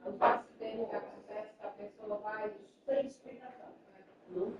o passe técnico que acontece, que a pessoa vai sem explicação, né? Não.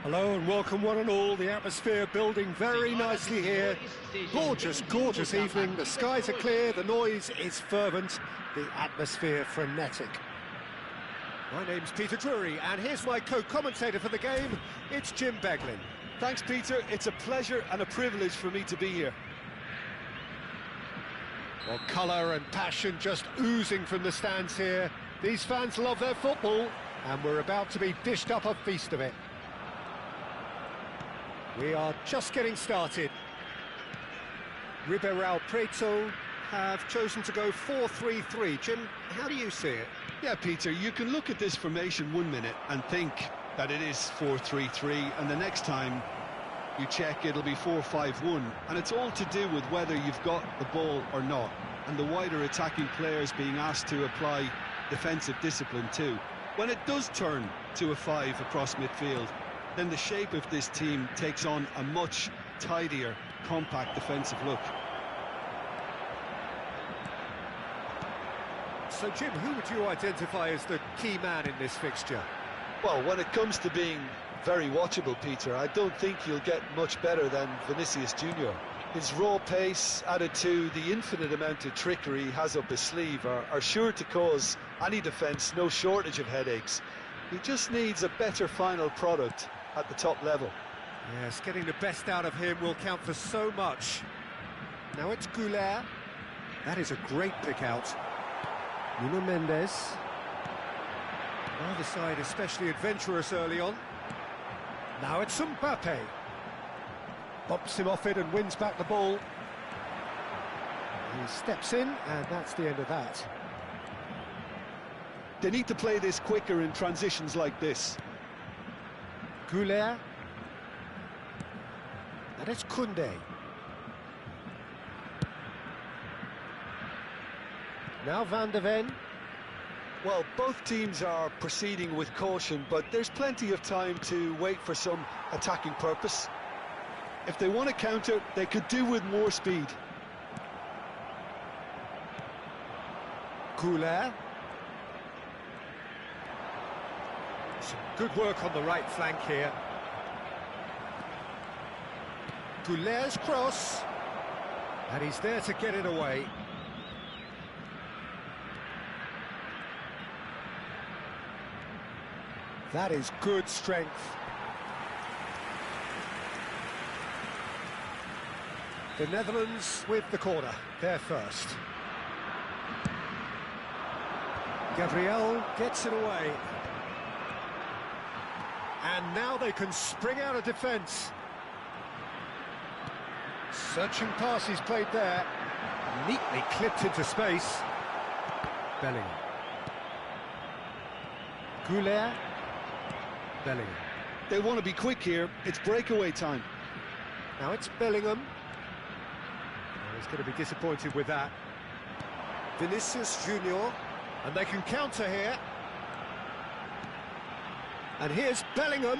Hello and welcome one and all. The atmosphere building very nicely here. Gorgeous, gorgeous evening. The skies are clear, the noise is fervent, the atmosphere frenetic. My name's Peter Drury and here's my co-commentator for the game. It's Jim Beglin. Thanks, Peter. It's a pleasure and a privilege for me to be here. Well, colour and passion just oozing from the stands here. These fans love their football and we're about to be dished up a feast of it. We are just getting started. Ribeirão Preto have chosen to go 4-3-3. Jim, how do you see it? Yeah, Peter, you can look at this formation 1 minute and think that it is 4-3-3, and the next time you check it'll be 4-5-1, and it's all to do with whether you've got the ball or not, and the wider attacking players being asked to apply defensive discipline too. When it does turn to a 5 across midfield, then the shape of this team takes on a much tidier, compact defensive look. So, Jim, who would you identify as the key man in this fixture? Well, when it comes to being very watchable, Peter, I don't think you'll get much better than Vinicius Junior. His raw pace, added to the infinite amount of trickery he has up his sleeve, are sure to cause any defence no shortage of headaches. He just needs a better final product at the top level. Yes, getting the best out of him will count for so much. Now it's Goulart. That is a great pick out. Nuno Mendes. Neither side especially adventurous early on. Now it's Mbappe. Bops him off it and wins back the ball. He steps in and that's the end of that. They need to play this quicker in transitions like this. Goulart. And it's Koundé. Now Van de Ven. Well, both teams are proceeding with caution, but there's plenty of time to wait for some attacking purpose. If they want to counter, they could do with more speed. Goulet. Some good work on the right flank here. Goulet's cross. And he's there to get it away. That is good strength. The Netherlands with the corner, they're first. Gabriel gets it away. And now they can spring out of defence. Searching pass he's played there. Neatly clipped into space. Bellingham. Goulet. Bellingham. They want to be quick here. It's breakaway time. Now it's Bellingham. Oh, he's going to be disappointed with that. Vinicius Junior. And they can counter here. And here's Bellingham.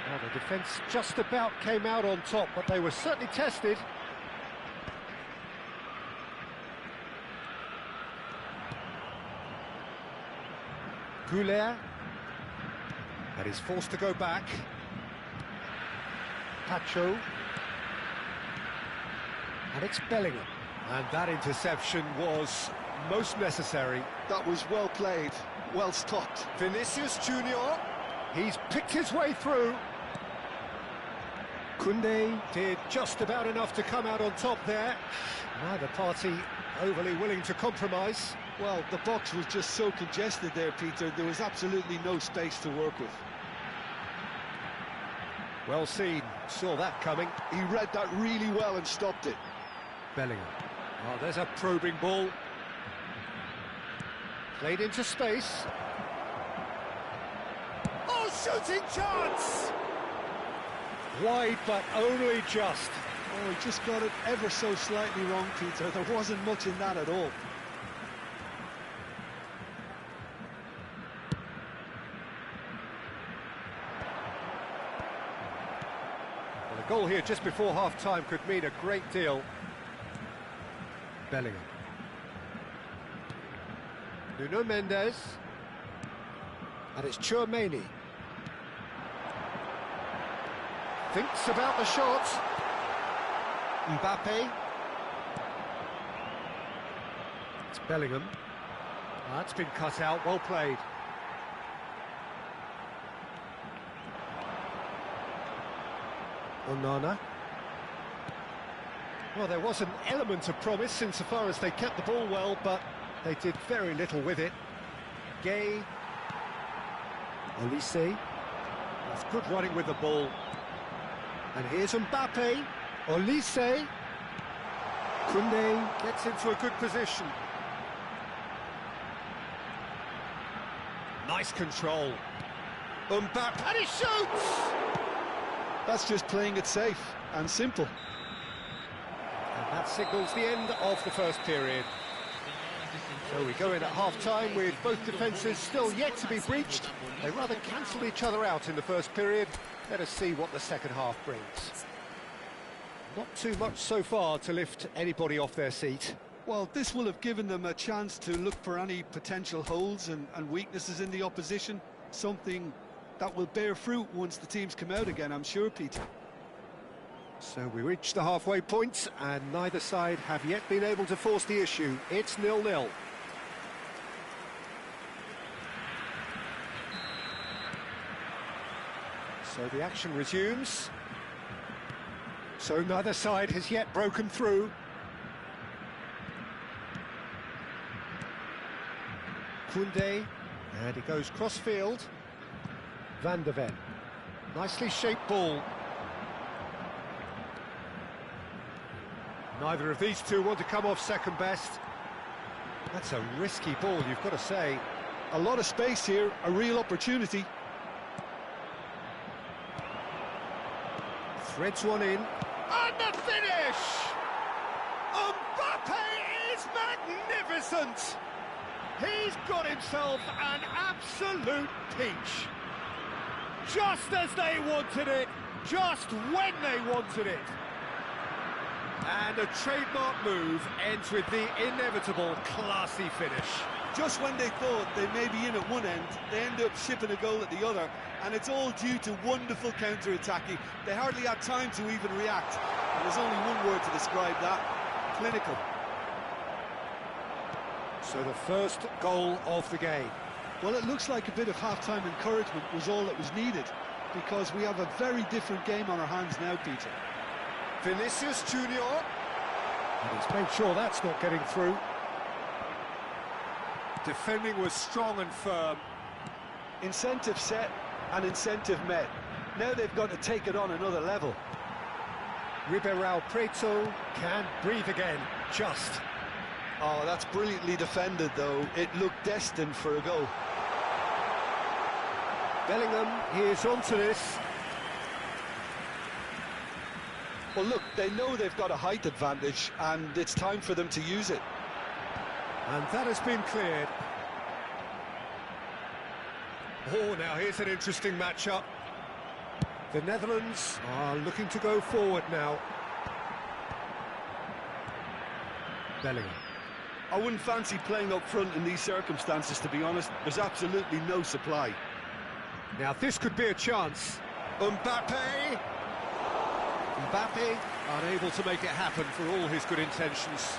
Well, the defence just about came out on top, but they were certainly tested. Goulet. And he's forced to go back. Potw. And it's Bellingham. And that interception was most necessary. That was well played, well stopped. Vinicius Junior. He's picked his way through. Koundé did just about enough to come out on top there. Neither party overly willing to compromise. Well, the box was just so congested there, Peter. There was absolutely no space to work with. Well seen, saw that coming. He read that really well and stopped it. Bellingham. Oh, there's a probing ball. Played into space. Oh, shooting chance! Wide, but only just. Oh, he just got it ever so slightly wrong, Peter. There wasn't much in that at all. Well, a goal here just before half-time could mean a great deal. Bellingham. Nuno Mendes. And it's Tchouaméni. Thinks about the shot. Mbappe. It's Bellingham. That's been cut out, well played. Onana. Well, there was an element of promise insofar as they kept the ball well, but they did very little with it. Gay. Olise. That's good running with the ball. And here's Mbappe. Olise. Koundé gets into a good position. Nice control. Mbappe, and he shoots! That's just playing it safe and simple. And that signals the end of the first period. So we go in at half-time with both defences still yet to be breached. They rather cancelled each other out in the first period. Let us see what the second half brings. Not too much so far to lift anybody off their seat. Well, this will have given them a chance to look for any potential holes and weaknesses in the opposition. Something that will bear fruit once the teams come out again, I'm sure, Peter. So we reach the halfway point, and neither side have yet been able to force the issue. It's 0-0. So the action resumes. So neither side has yet broken through. Koundé, and he goes cross-field. Van de Ven. Nicely shaped ball. Neither of these two want to come off second best. That's a risky ball, you've got to say. A lot of space here, a real opportunity. Threads one in. And the finish! Mbappe is magnificent! magnificent! He's got himself an absolute peach. Just as they wanted it, just when they wanted it. And a trademark move ends with the inevitable classy finish. Just when they thought they may be in at one end, they end up shipping a goal at the other, and it's all due to wonderful counter-attacking. They hardly had time to even react, and there's only one word to describe that: clinical. So the first goal of the game. Well, it looks like a bit of half-time encouragement was all that was needed, because we have a very different game on our hands now, Peter. Vinicius Junior, and he's made sure that's not getting through. Defending was strong and firm. Incentive set and incentive met. Now they've got to take it on another level. Ribeirão Preto can breathe again, just. Oh, that's brilliantly defended, though. It looked destined for a goal. Bellingham, he is onto this. Well, look, they know they've got a height advantage, and it's time for them to use it. And that has been cleared. Oh, now here's an interesting matchup. The Netherlands are looking to go forward now. Bellingham. I wouldn't fancy playing up front in these circumstances, to be honest. There's absolutely no supply. Now this could be a chance. Mbappe! Mbappe unable to make it happen for all his good intentions.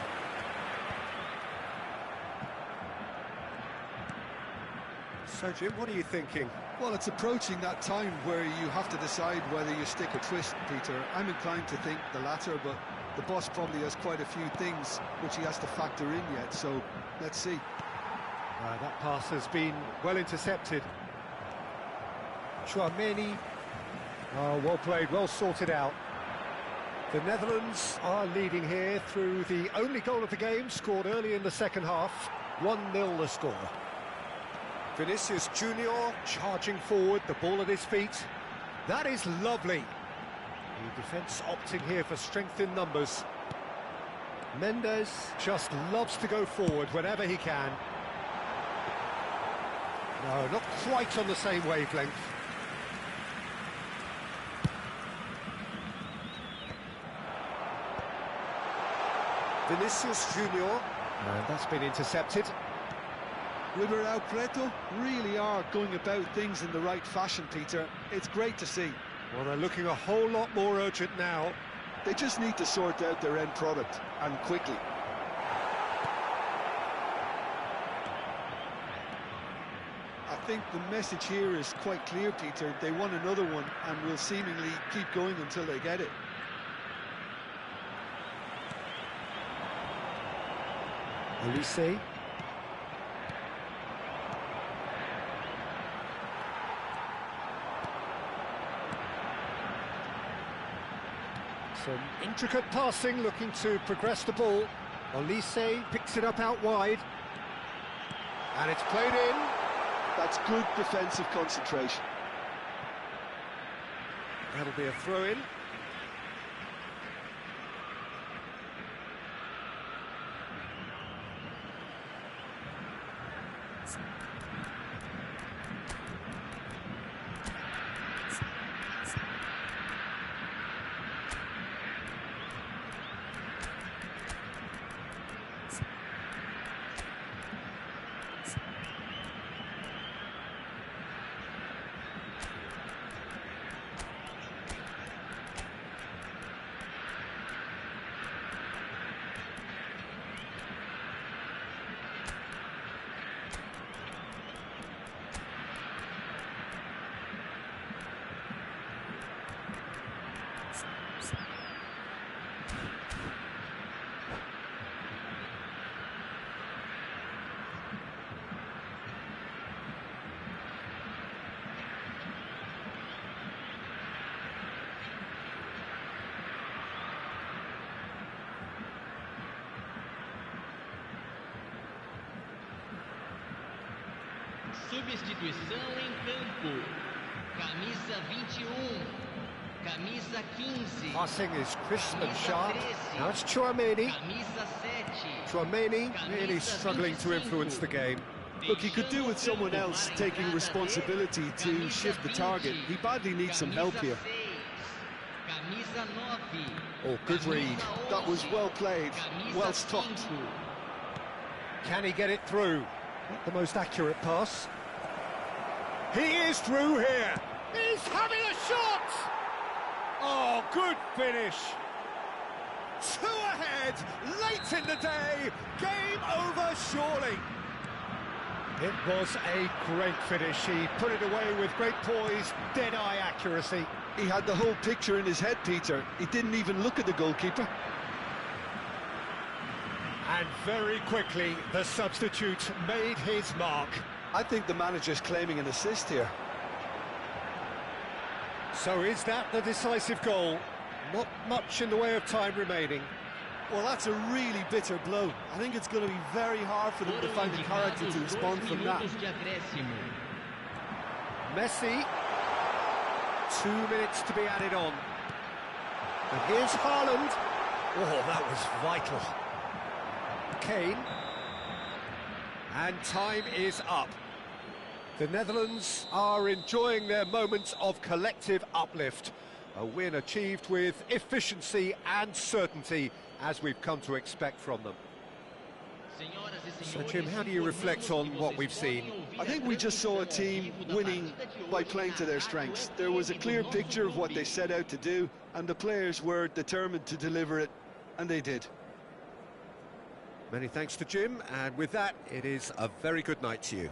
So, Jim, what are you thinking? Well, it's approaching that time where you have to decide whether you stick or twist, Peter. I'm inclined to think the latter, but the boss probably has quite a few things which he has to factor in yet, so let's see. That pass has been well intercepted. Chouameni, well played, well sorted out. The Netherlands are leading here through the only goal of the game, scored early in the second half. 1-0 the score. Vinicius Junior charging forward, the ball at his feet. That is lovely. The defence opting here for strength in numbers. Mendes just loves to go forward whenever he can. No, not quite on the same wavelength. Vinicius Junior, and that's been intercepted. Ribeirão Preto really are going about things in the right fashion, Peter. It's great to see. Well, they're looking a whole lot more urgent now. They just need to sort out their end product, and quickly. I think the message here is quite clear, Peter. They want another one, and will seemingly keep going until they get it. Olise. Some intricate passing, looking to progress the ball. Olise picks it up out wide. And it's played in. That's good defensive concentration. That'll be a throw-in. Substituição em campo. Camisa 21. Camisa 15. Passing is crisp and Camisa sharp. 13. Now it's Chouameni. Camisa 7. Chouameni really struggling to influence the game. Look, he could do with someone else taking responsibility to shift the target. He badly needs some help here. Camisa 9. Oh, good read. That was well played, well stopped. Can he get it through? Not the most accurate pass. He is through here. He's having a shot! Oh, good finish. 2 ahead, late in the day. Game over, surely. It was a great finish. He put it away with great poise, dead-eye accuracy. He had the whole picture in his head, Peter. He didn't even look at the goalkeeper. And very quickly, the substitute made his mark. I think the manager's claiming an assist here. So is that the decisive goal? Not much in the way of time remaining. Well, that's a really bitter blow. I think it's going to be very hard for them to find the character to respond from that. Messi. 2 minutes to be added on. And here's Haaland. Oh, that was vital. Kane. And time is up. The Netherlands are enjoying their moments of collective uplift. A win achieved with efficiency and certainty, as we've come to expect from them. So, Jim, how do you reflect on what we've seen? I think we just saw a team winning by playing to their strengths. There was a clear picture of what they set out to do, and the players were determined to deliver it, and they did. Many thanks to Jim, and with that, it is a very good night to you.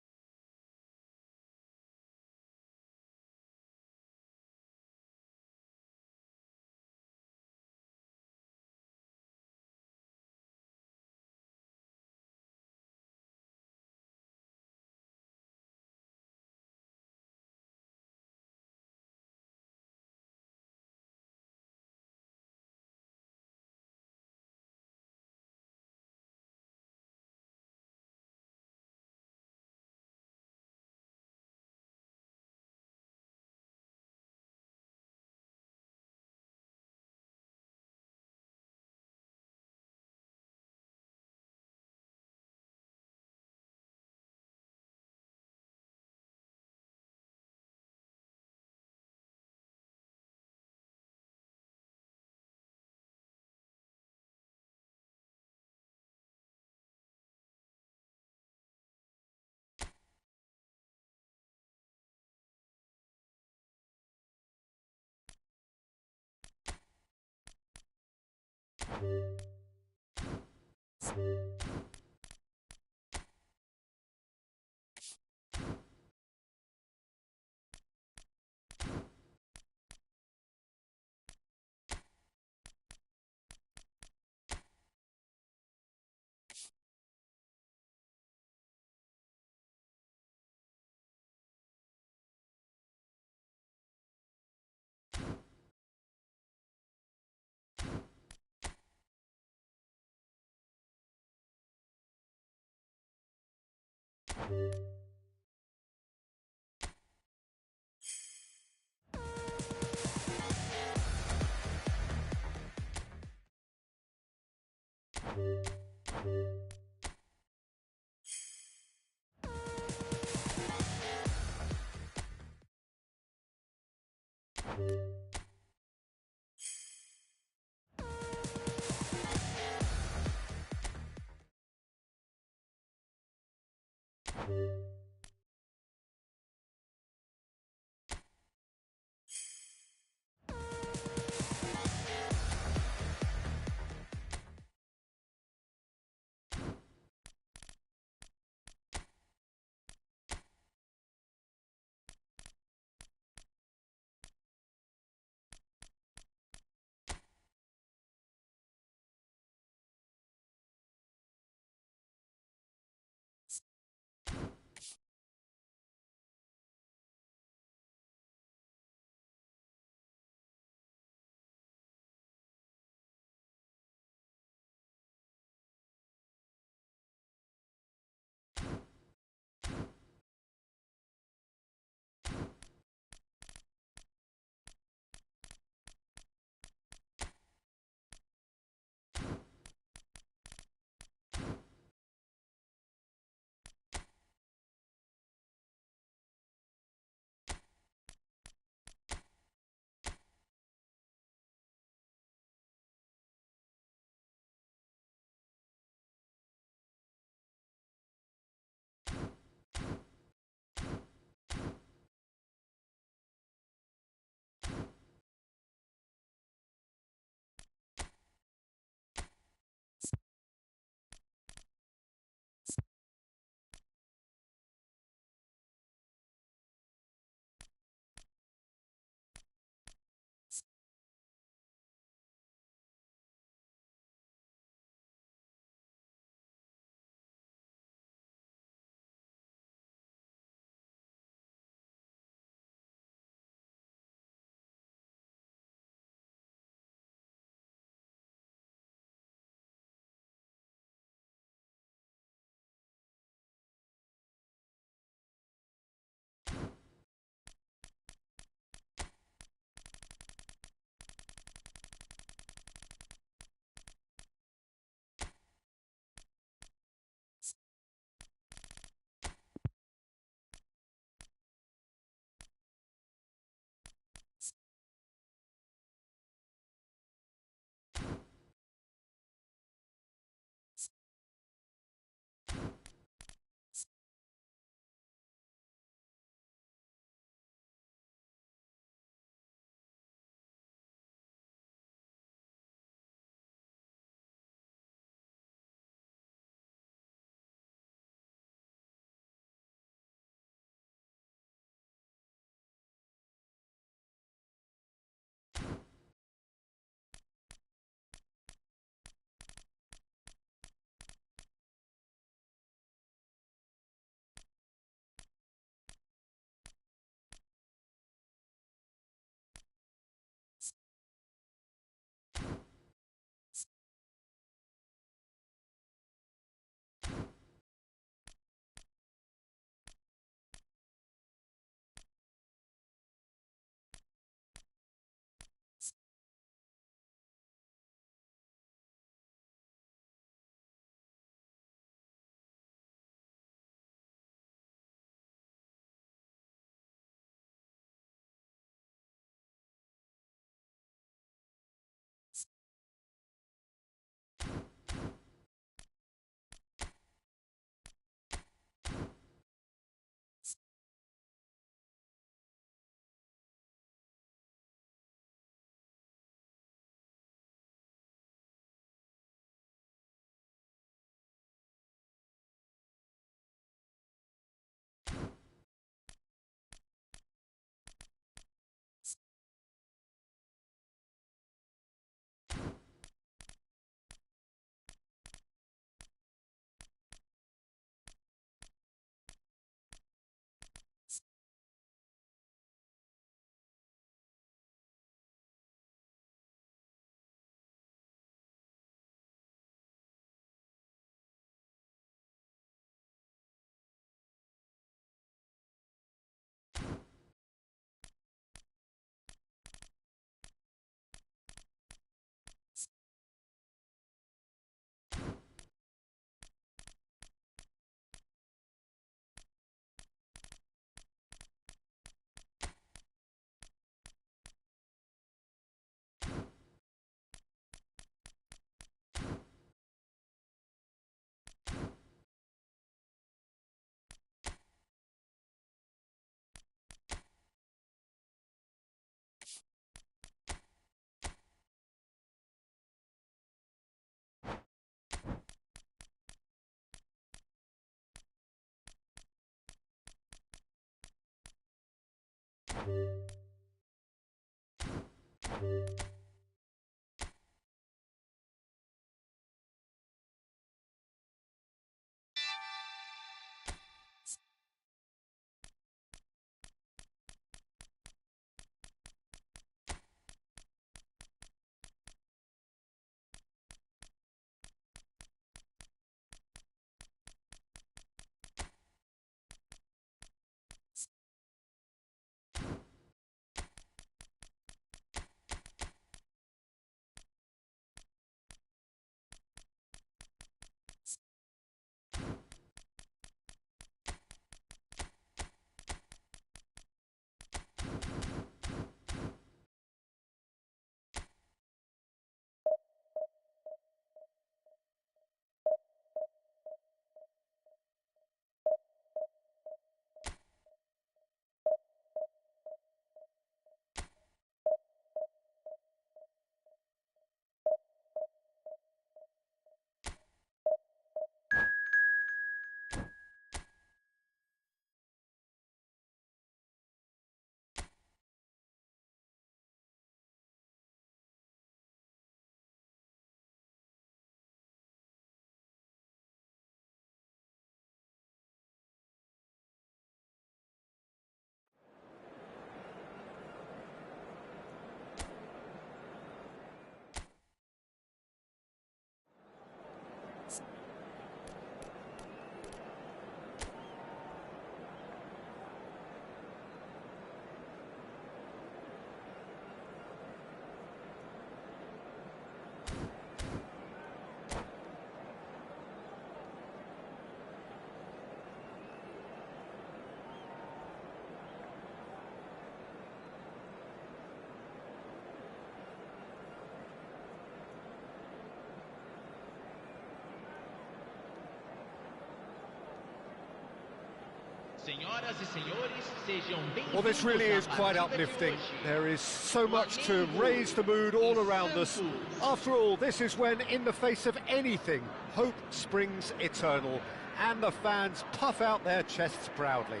Senhoras e senhores, sejam bem-vindos. Well, this really is quite uplifting. There is so much to raise the mood all around us. After all, this is when, in the face of anything, hope springs eternal, and the fans puff out their chests proudly.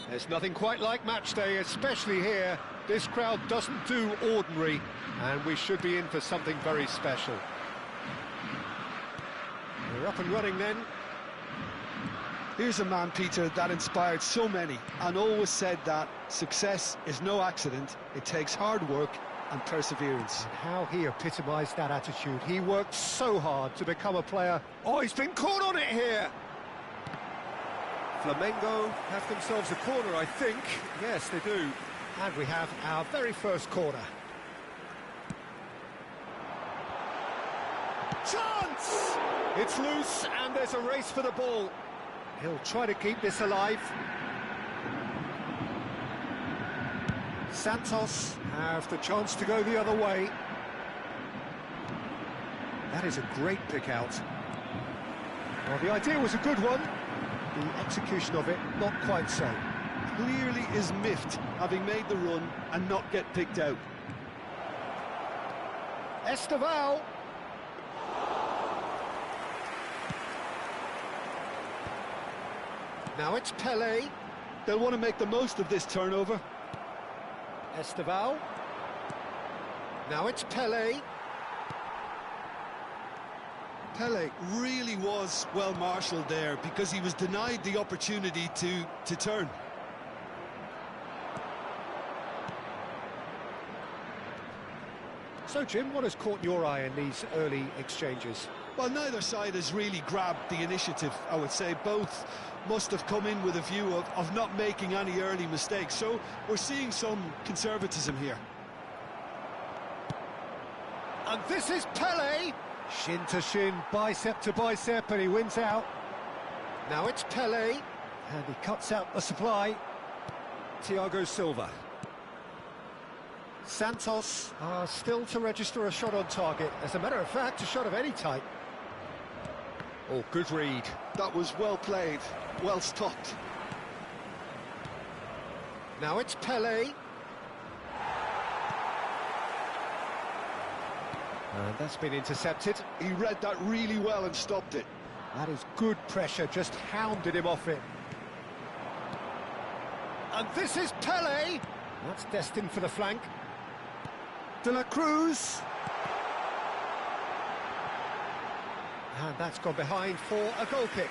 There's nothing quite like match day, especially here. This crowd doesn't do ordinary, and we should be in for something very special. We're up and running then. Here's a man, Peter, that inspired so many and always said that success is no accident. It takes hard work and perseverance. And how he epitomised that attitude. He worked so hard to become a player. Oh, he's been caught on it here. Flamengo have themselves a corner, I think. Yes, they do. And we have our very first corner. Chance! It's loose and there's a race for the ball. He'll try to keep this alive. Santos have the chance to go the other way. That is a great pick out. Well, the idea was a good one. The execution of it, not quite so. Clearly is miffed, having made the run and not get picked out. Esteval. Now it's Pelé. They'll want to make the most of this turnover. Esteval. Now it's Pelé. Pelé really was well marshalled there because he was denied the opportunity to turn. So, Jim, what has caught your eye in these early exchanges? Well, neither side has really grabbed the initiative, I would say. Both must have come in with a view of not making any early mistakes. So we're seeing some conservatism here. And this is Pelé. Shin to shin, bicep to bicep, and he wins out. Now it's Pelé, and he cuts out the supply. Thiago Silva. Santos still to register a shot on target. As a matter of fact, a shot of any type. Oh, good read. That was well played, well stopped. Now it's Pelé. And that's been intercepted. He read that really well and stopped it. That is good pressure, just hounded him off it. And this is Pele. That's destined for the flank. De la Cruz. And that's gone behind for a goal kick.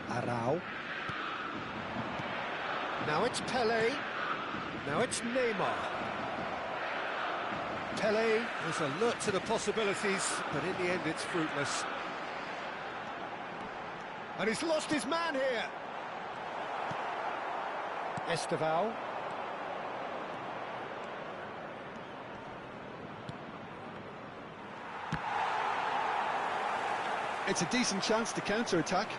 Arau. Now it's Pele. Now it's Neymar. Pele was alert to the possibilities, but in the end it's fruitless. And he's lost his man here. Esteval. It's a decent chance to counter-attack.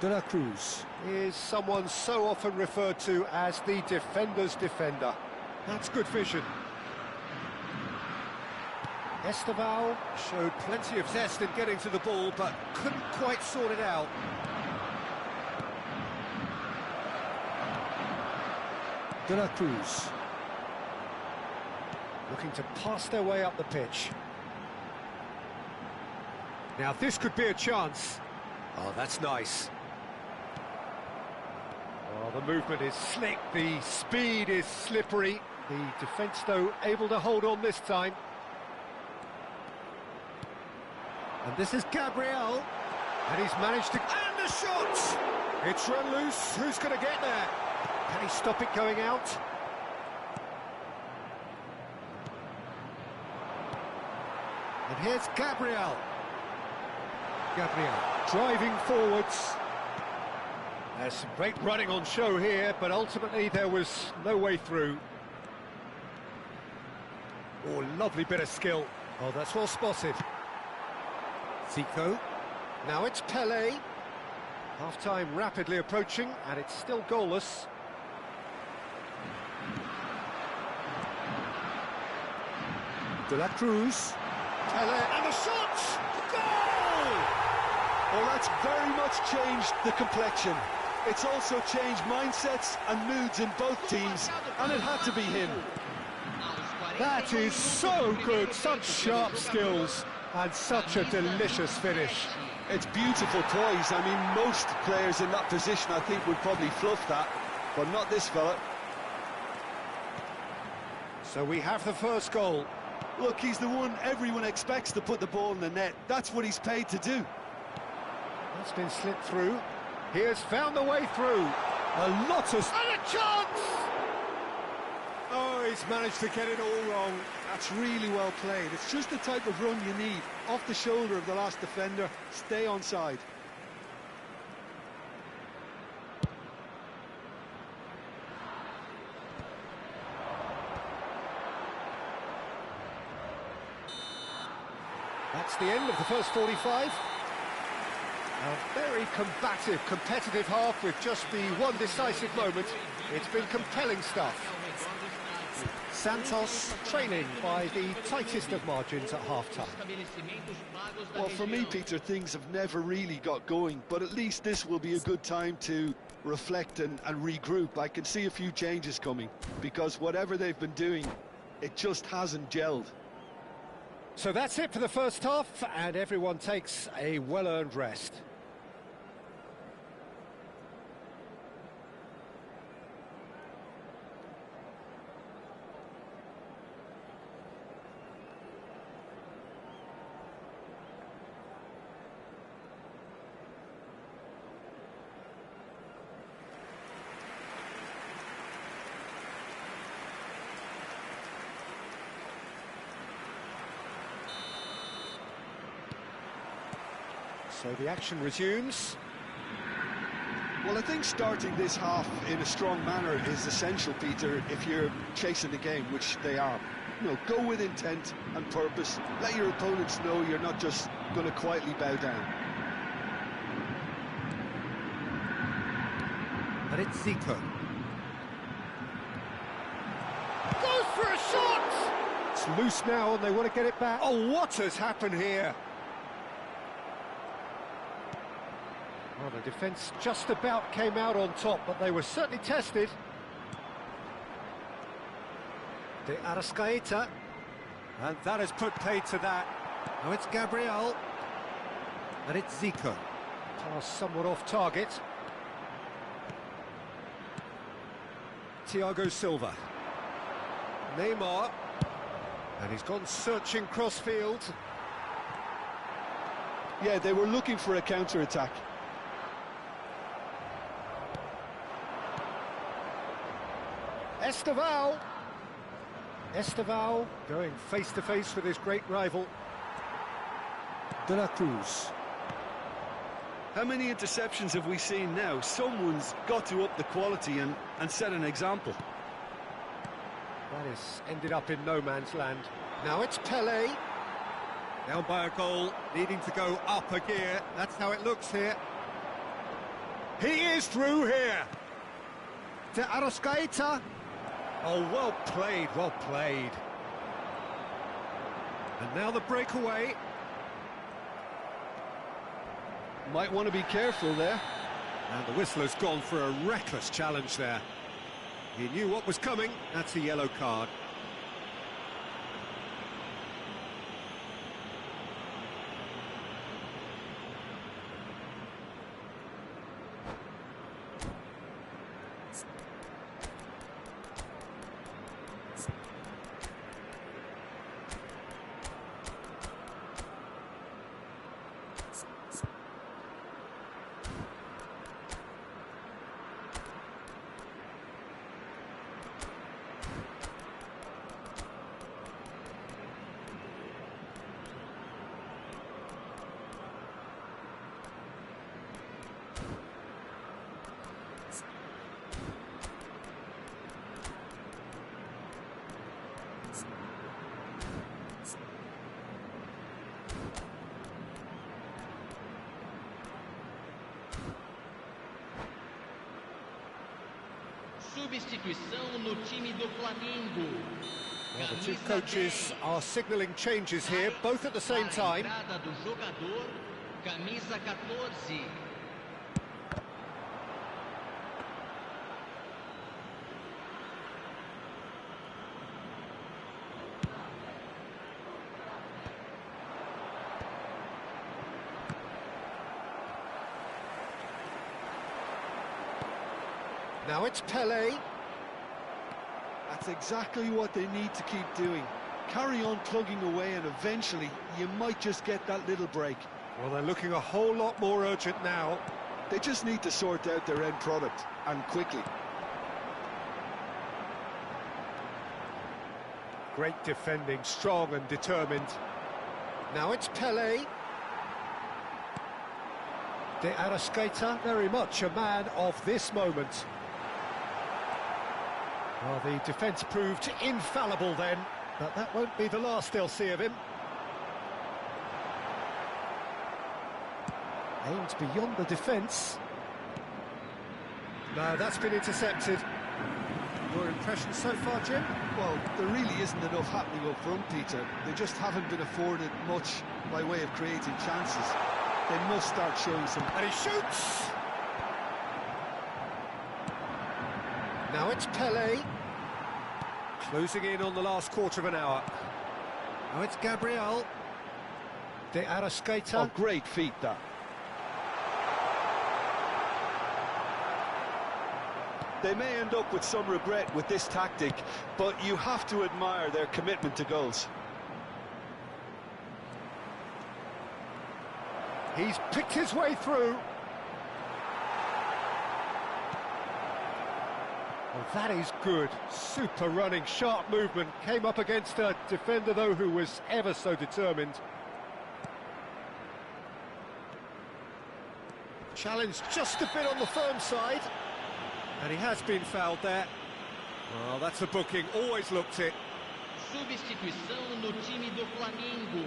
De la Cruz is someone so often referred to as the defender's defender. That's good vision. Esteval showed plenty of zest in getting to the ball, but couldn't quite sort it out. De la Cruz looking to pass their way up the pitch. Now this could be a chance. Oh, that's nice. Oh, the movement is slick, the speed is slippery. The defence, though, able to hold on this time. And this is Gabriel. And he's managed to... And the shot! It's run loose. Who's going to get there? Can he stop it going out? And here's Gabriel. Gabriel driving forwards. There's some great running on show here, but ultimately there was no way through. Oh, lovely bit of skill. Oh, that's well spotted. Zico. Now it's Pele. Half-time rapidly approaching, and it's still goalless. De la Cruz. Pele, and the shot! Goal! Well, that's very much changed the complexion. It's also changed mindsets and moods in both teams, and it had to be him. That is so good, such sharp skills, and such a delicious finish. It's beautiful poise. I mean, most players in that position, I think, would probably fluff that, but not this fella. So we have the first goal. Look, he's the one everyone expects to put the ball in the net. That's what he's paid to do. That's been slipped through. He has found the way through. A lot of... And a chance! Oh, he's managed to get it all wrong. That's really well played. It's just the type of run you need. Off the shoulder of the last defender, stay onside. That's the end of the first 45. A very combative, competitive half with just the one decisive moment. It's been compelling stuff. Santos trailing by the tightest of margins at half-time. Well, for me, Peter, things have never really got going, but at least this will be a good time to reflect and regroup. I can see a few changes coming, because whatever they've been doing, it just hasn't gelled. So that's it for the first half, and everyone takes a well-earned rest. So the action resumes. Well, I think starting this half in a strong manner is essential, Peter, if you're chasing the game, which they are. You know, go with intent and purpose. Let your opponents know you're not just going to quietly bow down. And it's Zico. Goes for a shot! It's loose now and they want to get it back. Oh, what has happened here? Well, the defence just about came out on top, but they were certainly tested. De Arrascaeta. And that has put paid to that. Now it's Gabriel. And it's Zico. Pass somewhat off target. Thiago Silva. Neymar. And he's gone searching cross-field. Yeah, they were looking for a counter-attack. Esteval. Esteval going face-to-face with his great rival. De la Cruz. How many interceptions have we seen now? Someone's got to up the quality and set an example. That has ended up in no man's land. Now it's Pelé. Down by a goal, needing to go up a gear. That's how it looks here. He is through here. De Arrascaeta. Oh, well played, well played. And now the breakaway. Might want to be careful there. And the whistler's gone for a reckless challenge there. He knew what was coming. That's a yellow card. Substituição no time do Flamengo. Well, the two coaches are signalling changes here, both at the same time. Entrada do jogador, camisa 14. Now it's Pelé. That's exactly what they need to keep doing. Carry on plugging away and eventually you might just get that little break. Well, they're looking a whole lot more urgent now. They just need to sort out their end product, and quickly. Great defending, strong and determined. Now it's Pelé. De Arrascaeta, very much a man of this moment. Well, the defence proved infallible then, but that won't be the last they'll see of him. Aims beyond the defence. No, that's been intercepted. Your impression so far, Jim? Well, there really isn't enough happening up front, Peter. They just haven't been afforded much by way of creating chances. They must start showing some... And he shoots! Now it's Pelé. Closing in on the last quarter of an hour. Now it's Gabriel. De Arrascaeta. Oh, great feat, that. They may end up with some regret with this tactic, but you have to admire their commitment to goals. He's picked his way through. Well, that is good. Super running, sharp movement. Came up against a defender, though, who was ever so determined. Challenged just a bit on the firm side. And he has been fouled there. Well, that's a booking. Always looked it. Substituição no time do Flamengo.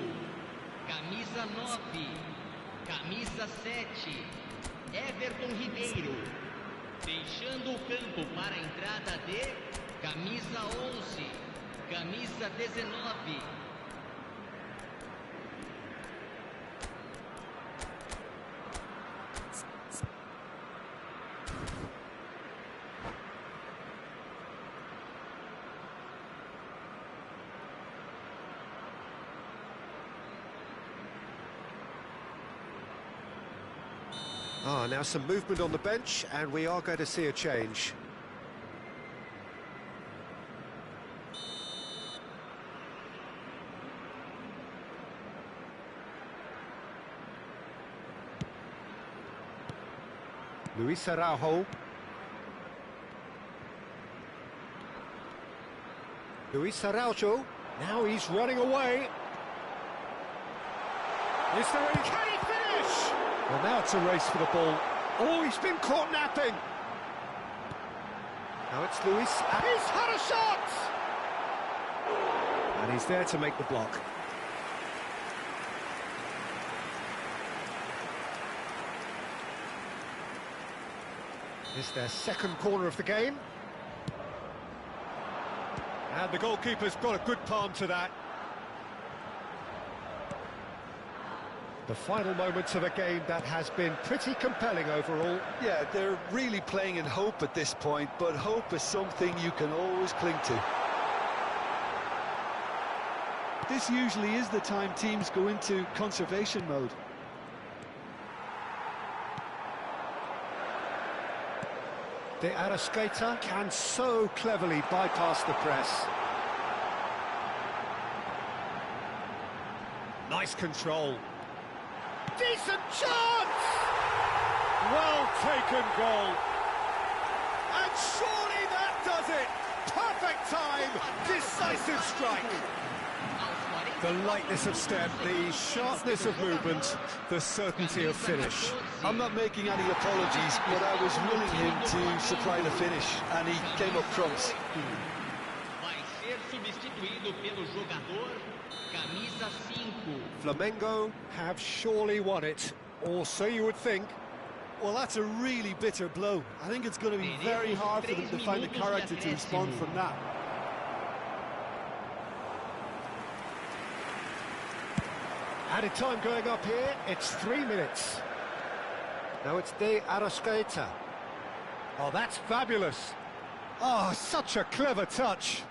Camisa 9. Camisa 7. Everton Ribeiro. Deixando o campo para a entrada de camisa 11, camisa 19. Now some movement on the bench, and we are going to see a change. Luis Araujo. Luis Araujo. Now he's running away. Is there any... Can he finish? Well, now it's a race for the ball. Oh, he's been caught napping. Now it's Luis. And he's had a shot! And he's there to make the block. It's their second corner of the game. And the goalkeeper's got a good palm to that. The final moments of a game that has been pretty compelling overall. Yeah, they're really playing in hope at this point, but hope is something you can always cling to. This usually is the time teams go into conservation mode. De Arrascaeta can so cleverly bypass the press. Nice control. Decent chance! Well taken goal. And surely that does it! Perfect time! Decisive strike! The lightness of step, the sharpness of movement, the certainty of finish. I'm not making any apologies, but I was willing him to supply the finish, and he came up trumps. Vai ser substituído pelo jogador camisa 5. Flamengo have surely won it, or so you would think. Well, that's a really bitter blow. I think it's going to be very hard for them to find a character to respond from that. Added time going up here, it's 3 minutes. Now it's De Arrascaeta. Oh, that's fabulous. Oh, such a clever touch.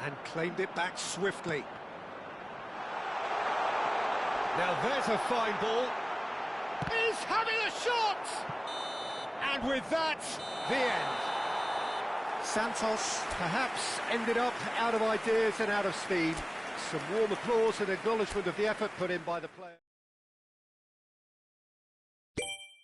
And claimed it back swiftly. Now there's a fine ball. He's having a shot! And with that, the end. Santos perhaps ended up out of ideas and out of steam. Some warm applause and acknowledgement of the effort put in by the player.